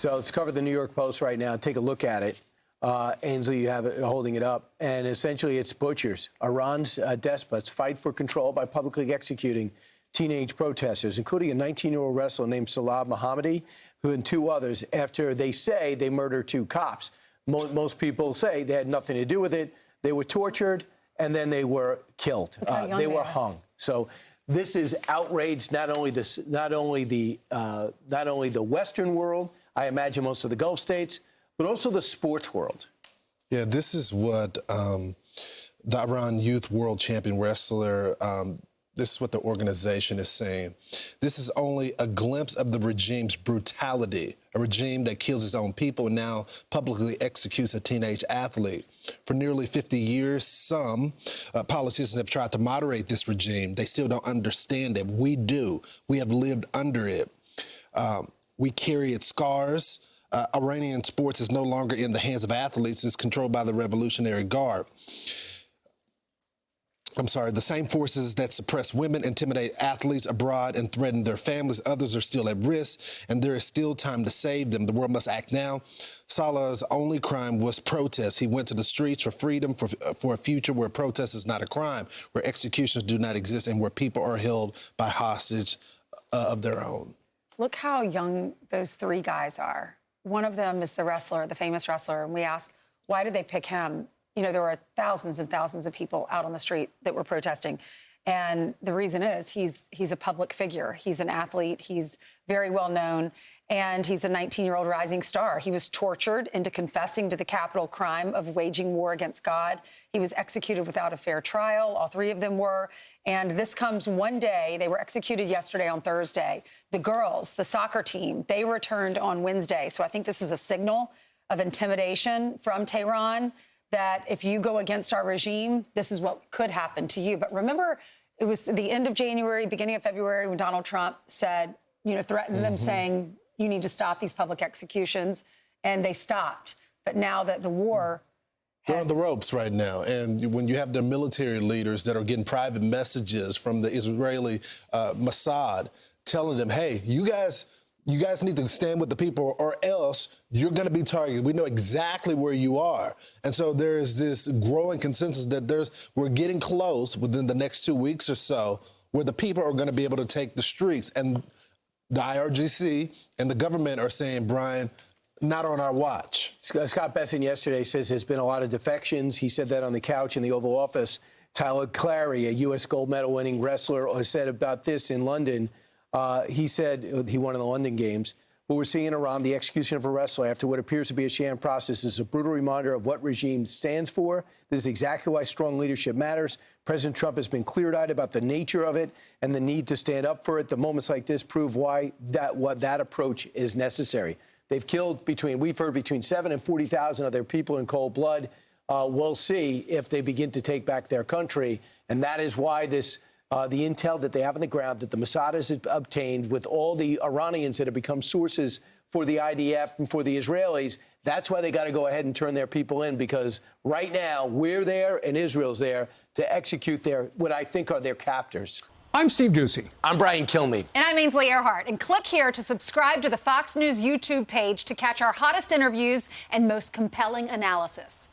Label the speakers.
Speaker 1: So let's cover the New York Post right now. Take a look at it. Ainsley, you have it holding it up. And essentially, it's butchers. Iran's despots fight for control by publicly executing teenage protesters, including a 19-year-old wrestler named Salah Mohammadi, who and two others, after they say they murdered two cops. Most people say they had nothing to do with it. They were tortured, and then they were killed. They were hung. So this is outrage, not only the Western world, I imagine most of the Gulf states, but also the sports world.
Speaker 2: Yeah, this is what the Iran youth world champion wrestler, this is what the organization is saying. This is only a glimpse of the regime's brutality, a regime that kills its own people and now publicly executes a teenage athlete. For nearly 50 years, some politicians have tried to moderate this regime. They still don't understand it. We do. We have lived under it. We carry its scars. Iranian sports is no longer in the hands of athletes. It's controlled by the Revolutionary Guard. The same forces that suppress women, intimidate athletes abroad, and threaten their families. Others are still at risk, and there is still time to save them. The world must act now. Salah's only crime was protest. He went to the streets for freedom, for a future where protest is not a crime, where executions do not exist, and where people are held by hostage of their own.
Speaker 3: Look how young those three guys are. One of them is the wrestler, the famous wrestler, and we ask, why did they pick him? You know, there were thousands and thousands of people out on the street that were protesting. And the reason is he's a public figure. He's an athlete. He's very well known. And he's a 19-year-old rising star. He was tortured into confessing to the capital crime of waging war against God. He was executed without a fair trial. All three of them were. And this comes one day. They were executed yesterday on Thursday. The girls, the soccer team, they returned on Wednesday. So I think this is a signal of intimidation from Tehran, that if you go against our regime, this is what could happen to you. But remember, it was the end of January, beginning of February, when Donald Trump said, threatened them, saying, you need to stop these public executions. And they stopped. But now that the war
Speaker 2: They're on the ropes right now. And when you have the military leaders that are getting private messages from the Israeli Mossad telling them, hey, you guys need to stand with the people or else you're going to be targeted. We know exactly where you are. And so there is this growing consensus that we're getting close within the next 2 weeks or so where the people are going to be able to take the streets. And the IRGC and the government are saying, Brian, not on our watch.
Speaker 1: Scott Besson yesterday says there's been a lot of defections. He said that on the couch in the Oval Office. Tyler Clary, a U.S. gold medal winning wrestler, said about this in London. He said he won in the London Games. What we're seeing in Iran, the execution of a wrestler after what appears to be a sham process, is a brutal reminder of what regime stands for. This is exactly why strong leadership matters. President Trump has been clear-eyed about the nature of it and the need to stand up for it. The moments like this prove why that approach is necessary. They've killed we've heard between 7,000 and 40,000 of their people in cold blood. We'll see if they begin to take back their country. And that is why the intel that they have on the ground that the Mossad has obtained with all the Iranians that have become sources for the IDF and for the Israelis, that's why they got to go ahead and turn their people in, because right now we're there and Israel's there to execute what I think are their captors.
Speaker 4: I'm Steve Ducey.
Speaker 1: I'm Brian Kilmeade.
Speaker 3: And I'm Ainsley Earhart. And click here to subscribe to the Fox News YouTube page to catch our hottest interviews and most compelling analysis.